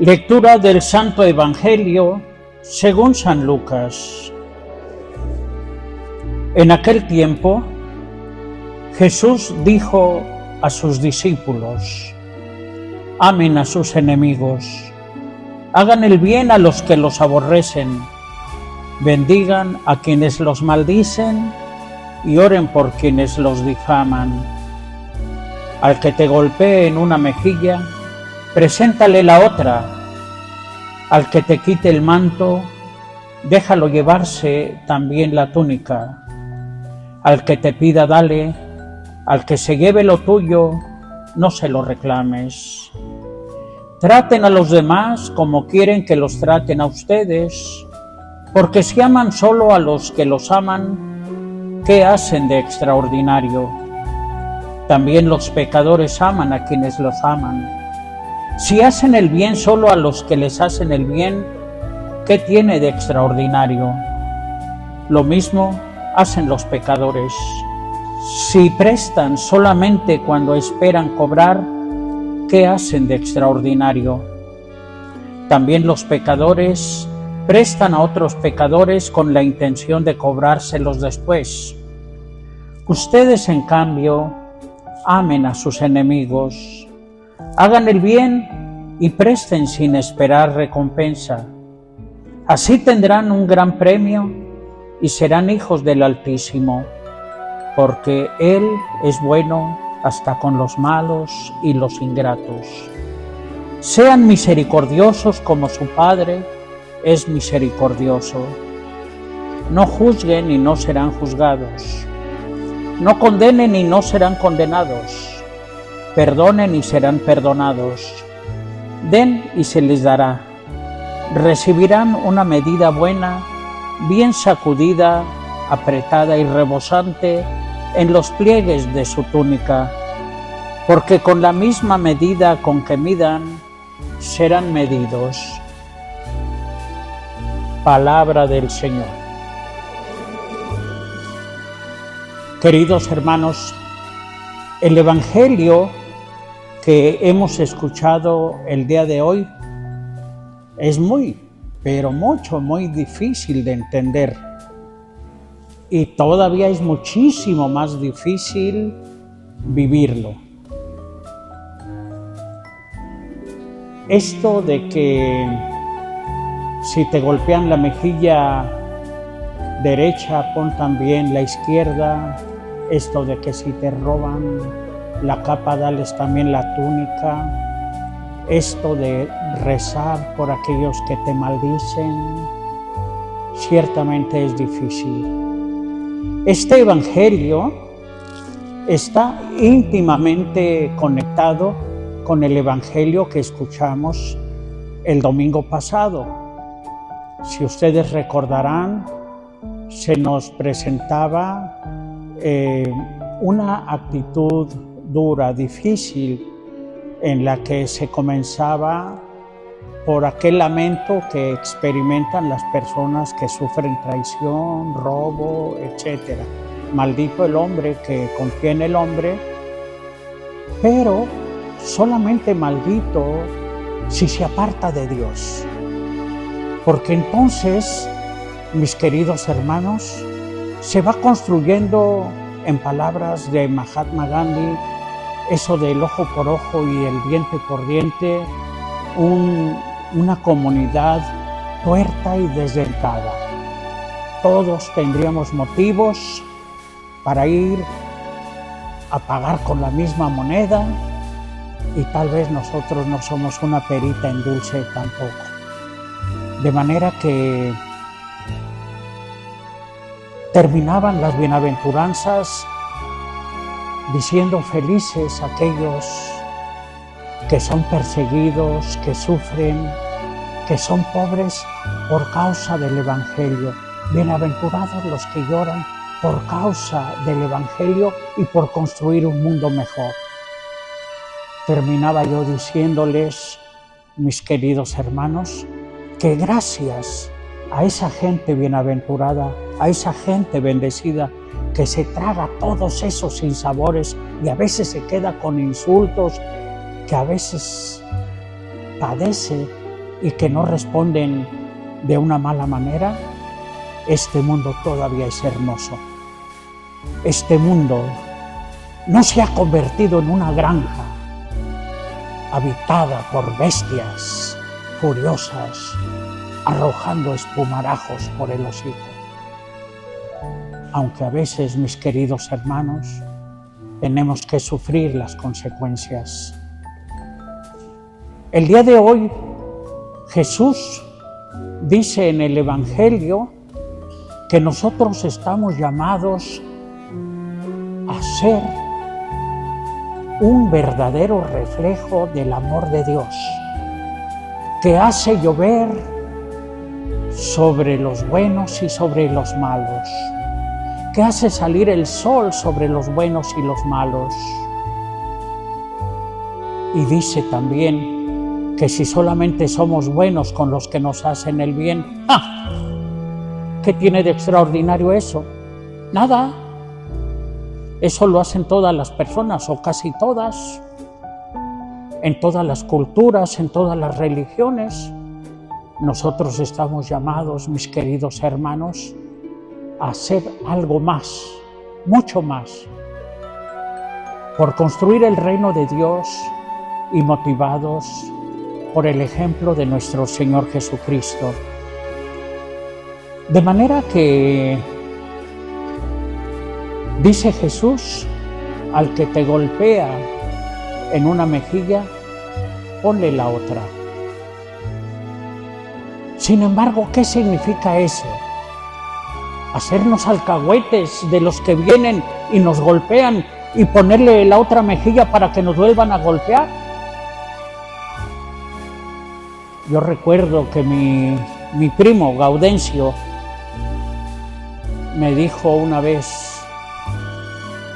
Lectura del Santo Evangelio según San Lucas. En aquel tiempo, Jesús dijo a sus discípulos: amen a sus enemigos, hagan el bien a los que los aborrecen, bendigan a quienes los maldicen y oren por quienes los difaman. Al que te golpee en una mejilla, preséntale la otra. Al que te quite el manto, déjalo llevarse también la túnica. Al que te pida, dale. Al que se lleve lo tuyo, no se lo reclames. Traten a los demás como quieren que los traten a ustedes, porque si aman solo a los que los aman, ¿qué hacen de extraordinario? También los pecadores aman a quienes los aman. Si hacen el bien solo a los que les hacen el bien, ¿qué tiene de extraordinario? Lo mismo hacen los pecadores. Si prestan solamente cuando esperan cobrar, ¿qué hacen de extraordinario? También los pecadores prestan a otros pecadores con la intención de cobrárselos después. Ustedes, en cambio, amen a sus enemigos, hagan el bien y presten sin esperar recompensa. Así tendrán un gran premio y serán hijos del Altísimo, porque Él es bueno hasta con los malos y los ingratos. Sean misericordiosos como su Padre es misericordioso. No juzguen y no serán juzgados. No condenen y no serán condenados. Perdonen y serán perdonados. Den y se les dará. Recibirán una medida buena, bien sacudida, apretada y rebosante en los pliegues de su túnica, porque con la misma medida con que midan, serán medidos. Palabra del Señor. Queridos hermanos, el Evangelio que hemos escuchado el día de hoy es muy difícil de entender, y todavía es muchísimo más difícil vivirlo. Esto de que si te golpean la mejilla derecha, pon también la izquierda. Esto de que si te roban la capa, dales también la túnica. Esto de rezar por aquellos que te maldicen, ciertamente es difícil. Este Evangelio está íntimamente conectado con el Evangelio que escuchamos el domingo pasado. Si ustedes recordarán, se nos presentaba una actitud dura, difícil, en la que se comenzaba por aquel lamento que experimentan las personas que sufren traición, robo, etc. Maldito el hombre que contiene el hombre, pero solamente maldito si se aparta de Dios. Porque entonces, mis queridos hermanos, se va construyendo, en palabras de Mahatma Gandhi, eso del ojo por ojo y el diente por diente, una comunidad tuerta y desdentada. Todos tendríamos motivos para ir a pagar con la misma moneda, y tal vez nosotros no somos una perita en dulce tampoco. De manera que terminaban las bienaventuranzas diciendo: felices aquellos que son perseguidos, que sufren, que son pobres por causa del Evangelio. Bienaventurados los que lloran por causa del Evangelio y por construir un mundo mejor. Terminaba yo diciéndoles, mis queridos hermanos, que gracias a esa gente bienaventurada, a esa gente bendecida, que se traga todos esos sinsabores y a veces se queda con insultos, que a veces padece y que no responden de una mala manera, este mundo todavía es hermoso. Este mundo no se ha convertido en una granja habitada por bestias furiosas, arrojando espumarajos por el hocico. Aunque a veces, mis queridos hermanos, tenemos que sufrir las consecuencias. El día de hoy, Jesús dice en el Evangelio que nosotros estamos llamados a ser un verdadero reflejo del amor de Dios, que hace llover sobre los buenos y sobre los malos, que hace salir el sol sobre los buenos y los malos. Y dice también que si solamente somos buenos con los que nos hacen el bien, ¡ah! ¿Qué tiene de extraordinario eso? Nada. Eso lo hacen todas las personas, o casi todas, en todas las culturas, en todas las religiones. Nosotros estamos llamados, mis queridos hermanos, a hacer algo más, mucho más, por construir el reino de Dios y motivados por el ejemplo de nuestro Señor Jesucristo. De manera que dice Jesús, al que te golpea en una mejilla, ponle la otra. Sin embargo, ¿qué significa eso? ¿Hacernos alcahuetes de los que vienen y nos golpean y ponerle la otra mejilla para que nos vuelvan a golpear? Yo recuerdo que mi primo Gaudencio me dijo una vez,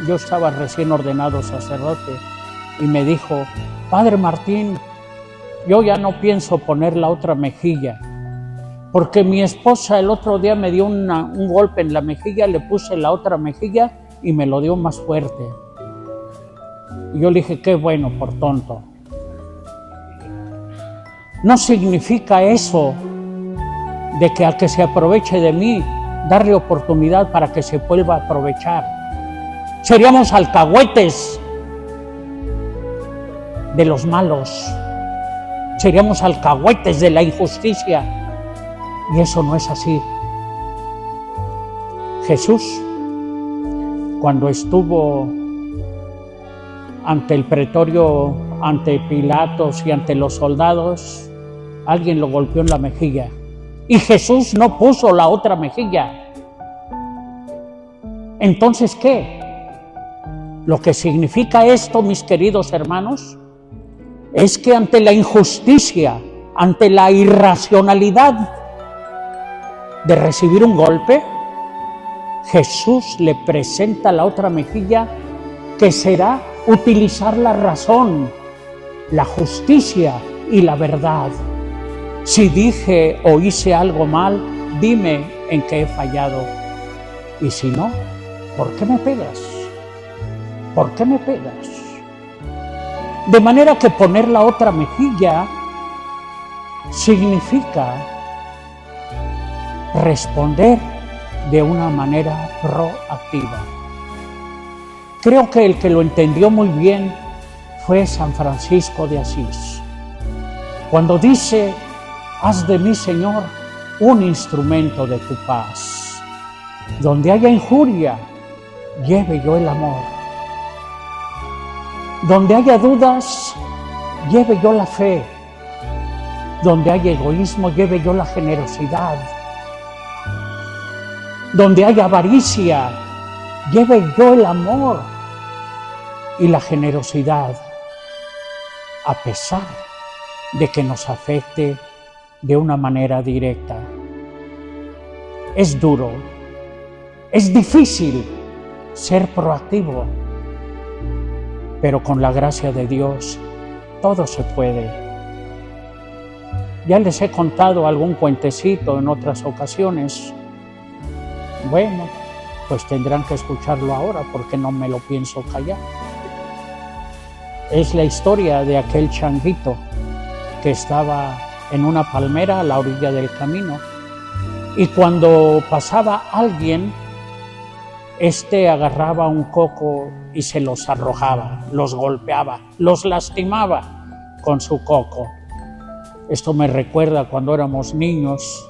yo estaba recién ordenado sacerdote, y me dijo, Padre Martín, yo ya no pienso poner la otra mejilla, porque mi esposa el otro día me dio un golpe en la mejilla, le puse la otra mejilla y me lo dio más fuerte. Y yo le dije, qué bueno, por tonto. No significa eso de que al que se aproveche de mí, darle oportunidad para que se vuelva a aprovechar. Seríamos alcahuetes de los malos, seríamos alcahuetes de la injusticia, y eso no es así. Jesús, cuando estuvo ante el pretorio, ante Pilatos y ante los soldados, alguien lo golpeó en la mejilla, y Jesús no puso la otra mejilla. Entonces, ¿qué? Lo que significa esto, mis queridos hermanos, es que ante la injusticia, ante la irracionalidad de recibir un golpe, Jesús le presenta la otra mejilla, que será utilizar la razón, la justicia y la verdad. Si dije o hice algo mal, dime en qué he fallado. Y si no, ¿por qué me pegas? ¿Por qué me pegas? De manera que poner la otra mejilla significa responder de una manera proactiva. Creo que el que lo entendió muy bien fue San Francisco de Asís. Cuando dice, haz de mí, Señor, un instrumento de tu paz. Donde haya injuria, lleve yo el amor. Donde haya dudas, lleve yo la fe. Donde haya egoísmo, lleve yo la generosidad. Donde haya avaricia, lleve yo el amor y la generosidad, a pesar de que nos afecte de una manera directa. Es duro, es difícil ser proactivo, pero con la gracia de Dios todo se puede. Ya les he contado algún cuentecito en otras ocasiones. Bueno, pues tendrán que escucharlo ahora porque no me lo pienso callar. Es la historia de aquel changuito que estaba en una palmera a la orilla del camino. Y cuando pasaba alguien, agarraba un coco y se los arrojaba, los golpeaba, los lastimaba con su coco. Esto me recuerda cuando éramos niños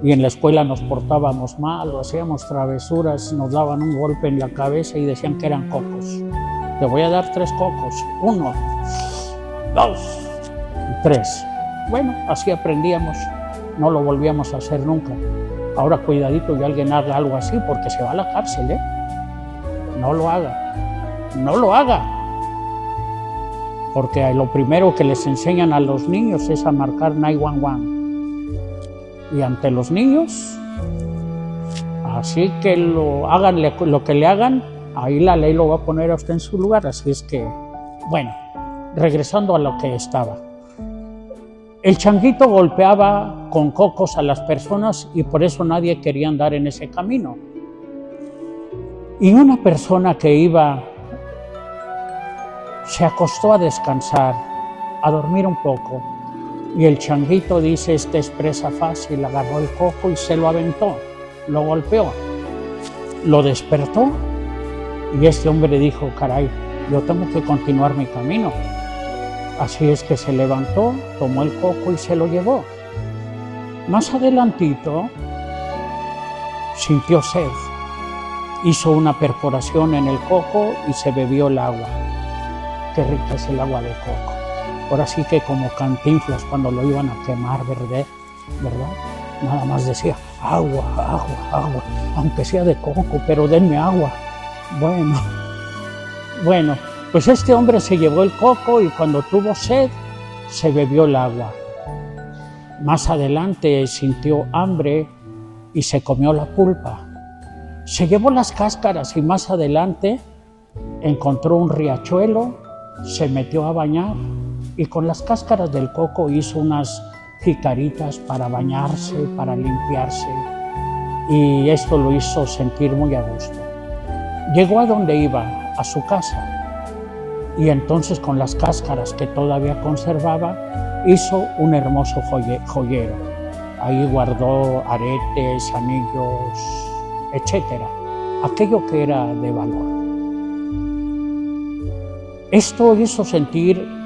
y en la escuela nos portábamos mal o hacíamos travesuras, nos daban un golpe en la cabeza y decían que eran cocos. Te voy a dar 3 cocos, 1, 2 y 3. Bueno, así aprendíamos, no lo volvíamos a hacer nunca. Ahora cuidadito y alguien haga algo así porque se va a la cárcel, ¿eh? No lo haga, no lo haga. Porque lo primero que les enseñan a los niños es a marcar 911. Y ante los niños, así que háganle lo que le hagan, ahí la ley lo va a poner a usted en su lugar. Así es que, bueno, regresando a lo que estaba. El changuito golpeaba con cocos a las personas y por eso nadie quería andar en ese camino. Y una persona que iba se acostó a descansar, a dormir un poco. Y el changuito, dice, es presa fácil, agarró el coco y se lo aventó, lo golpeó, lo despertó. Y este hombre dijo, caray, yo tengo que continuar mi camino. Así es que se levantó, tomó el coco y se lo llevó. Más adelantito, sintió sed. Hizo una perforación en el coco y se bebió el agua. Qué rica es el agua de coco. Ahora sí que como Cantinflas cuando lo iban a quemar, ¿verdad? Nada más decía, agua, agua, agua, aunque sea de coco, pero denme agua. Bueno, pues este hombre se llevó el coco y cuando tuvo sed, se bebió el agua. Más adelante sintió hambre y se comió la pulpa. Se llevó las cáscaras y más adelante encontró un riachuelo, se metió a bañar y con las cáscaras del coco hizo unas jicaritas para bañarse, para limpiarse, y esto lo hizo sentir muy a gusto. Llegó a donde iba, a su casa, y entonces con las cáscaras que todavía conservaba, hizo un hermoso joyero. Ahí guardó aretes, anillos, etcétera, aquello que era de valor. Esto hizo sentir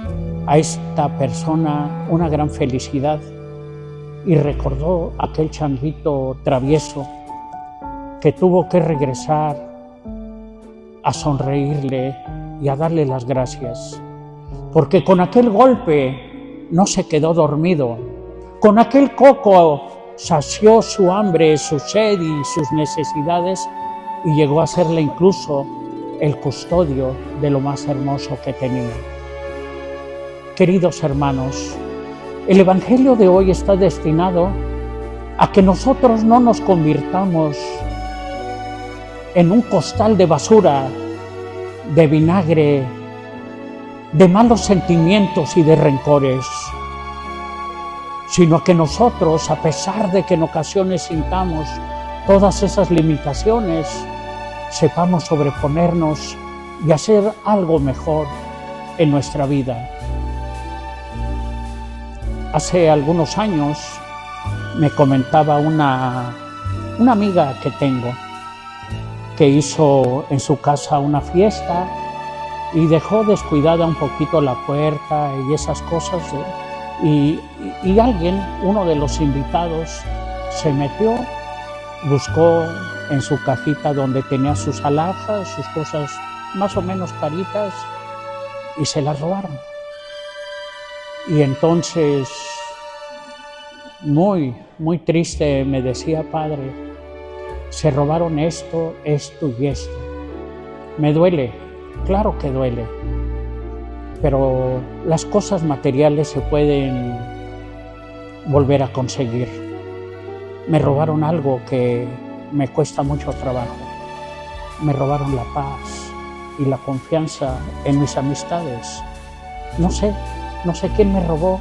a esta persona una gran felicidad y recordó aquel changuito travieso que tuvo que regresar a sonreírle y a darle las gracias, porque con aquel golpe no se quedó dormido, con aquel coco sació su hambre, su sed y sus necesidades y llegó a serle incluso el custodio de lo más hermoso que tenía. Queridos hermanos, el Evangelio de hoy está destinado a que nosotros no nos convirtamos en un costal de basura, de vinagre, de malos sentimientos y de rencores, sino que nosotros, a pesar de que en ocasiones sintamos todas esas limitaciones, sepamos sobreponernos y hacer algo mejor en nuestra vida. Hace algunos años me comentaba una amiga que tengo que hizo en su casa una fiesta y dejó descuidada un poquito la puerta y esas cosas, y alguien, uno de los invitados, se metió, buscó en su cajita donde tenía sus alhajas, sus cosas más o menos caritas, y se las robaron. Y entonces, muy triste, me decía, padre, se robaron esto, esto y esto. Me duele, claro que duele, pero las cosas materiales se pueden volver a conseguir. Me robaron algo que me cuesta mucho trabajo. Me robaron la paz y la confianza en mis amistades. No sé quién me robó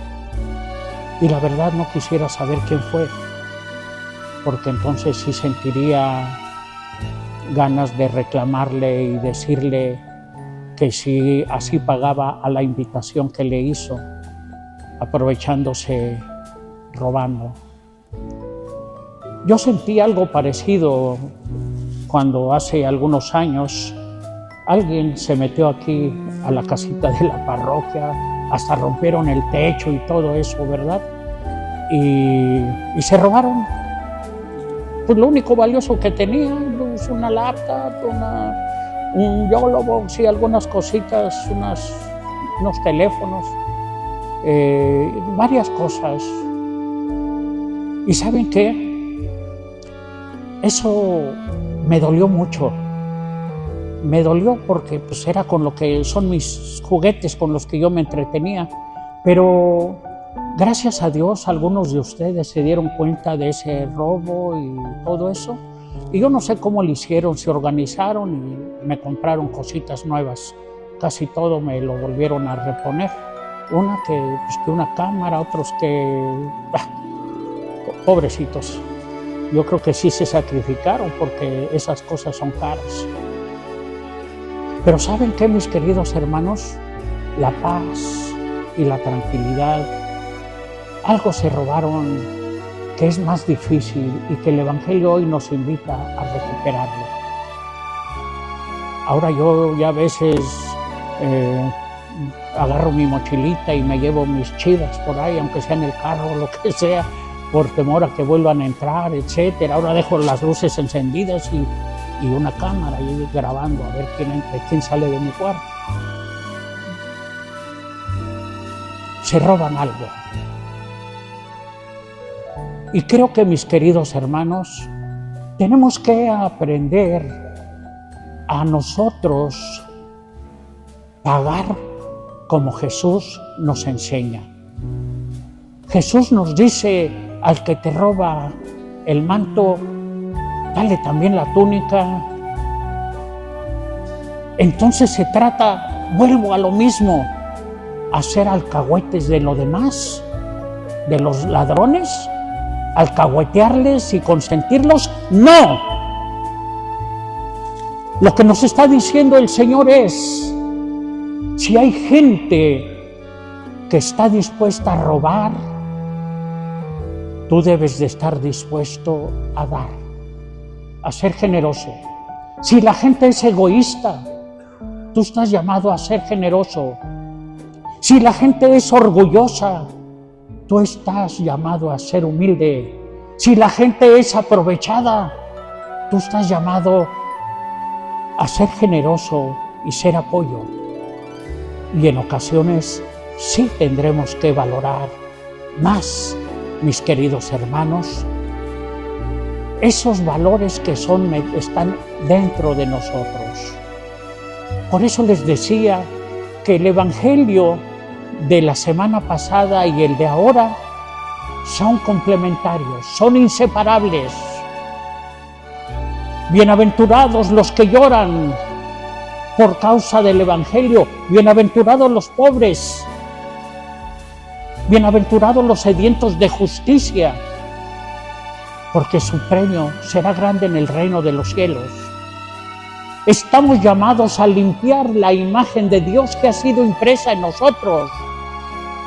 y la verdad no quisiera saber quién fue, porque entonces sí sentiría ganas de reclamarle y decirle que si así pagaba a la invitación que le hizo. aprovechándose, robando. Yo sentí algo parecido cuando hace algunos años alguien se metió aquí a la casita de la parroquia, hasta rompieron el techo y todo eso, ¿verdad? Y se robaron pues lo único valioso que tenía, pues una laptop, un Yolobox y algunas cositas, unos teléfonos, varias cosas. ¿Y saben qué? Eso me dolió mucho. Me dolió porque pues, era con lo que son mis juguetes con los que yo me entretenía, pero gracias a Dios algunos de ustedes se dieron cuenta de ese robo y todo eso, y yo no sé cómo lo hicieron, se organizaron y me compraron cositas nuevas. Casi todo me lo volvieron a reponer. Que una cámara, otros que... pobrecitos. Yo creo que sí se sacrificaron porque esas cosas son caras. Pero ¿saben qué, mis queridos hermanos? La paz y la tranquilidad, algo se robaron que es más difícil y que el Evangelio hoy nos invita a recuperarlo. Ahora yo ya a veces agarro mi mochilita y me llevo mis chivas por ahí, aunque sea en el carro o lo que sea, por temor a que vuelvan a entrar, etcétera. Ahora dejo las luces encendidas y una cámara y grabando a ver quién entra y quién sale de mi cuarto. Se roban algo. Y creo que, mis queridos hermanos, tenemos que aprender a nosotros pagar como Jesús nos enseña. Jesús nos dice: al que te roba el manto, dale también la túnica. Entonces se trata, vuelvo a lo mismo, hacer alcahuetes de lo demás, de los ladrones, alcahuetearles y consentirlos. ¡No! Lo que nos está diciendo el Señor es: si hay gente que está dispuesta a robar, tú debes de estar dispuesto a dar, a ser generoso. Si la gente es egoísta, tú estás llamado a ser generoso. Si la gente es orgullosa, tú estás llamado a ser humilde. Si la gente es aprovechada, tú estás llamado a ser generoso y ser apoyo. Y en ocasiones sí tendremos que valorar más, mis queridos hermanos, esos valores que están dentro de nosotros. Por eso les decía que el Evangelio de la semana pasada y el de ahora son complementarios, son inseparables. Bienaventurados los que lloran por causa del Evangelio, bienaventurados los pobres, bienaventurados los sedientos de justicia, porque su premio será grande en el reino de los cielos. Estamos llamados a limpiar la imagen de Dios que ha sido impresa en nosotros.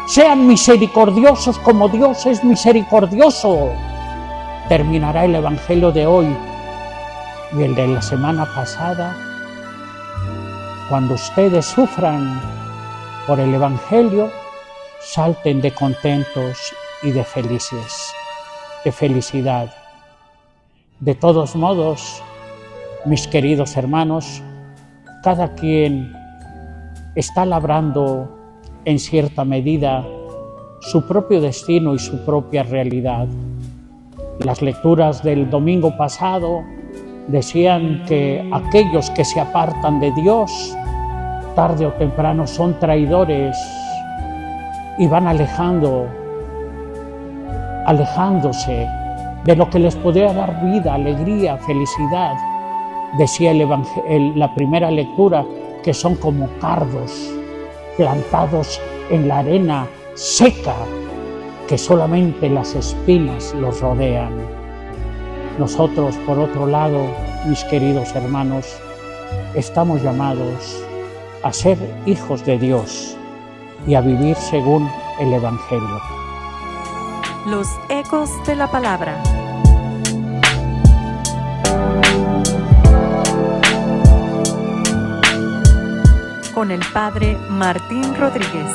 Sean misericordiosos como Dios es misericordioso. Terminará el Evangelio de hoy y el de la semana pasada. Cuando ustedes sufran por el Evangelio, salten de contentos y de felices, de felicidad. De todos modos, mis queridos hermanos, cada quien está labrando en cierta medida su propio destino y su propia realidad. Las lecturas del domingo pasado decían que aquellos que se apartan de Dios, tarde o temprano son traidores y van alejándose de lo que les podría dar vida, alegría, felicidad. Decía la primera lectura que son como cardos plantados en la arena seca, que solamente las espinas los rodean. Nosotros, por otro lado, mis queridos hermanos, estamos llamados a ser hijos de Dios y a vivir según el Evangelio. Los ecos de la palabra. Con el Padre Martín Rodríguez.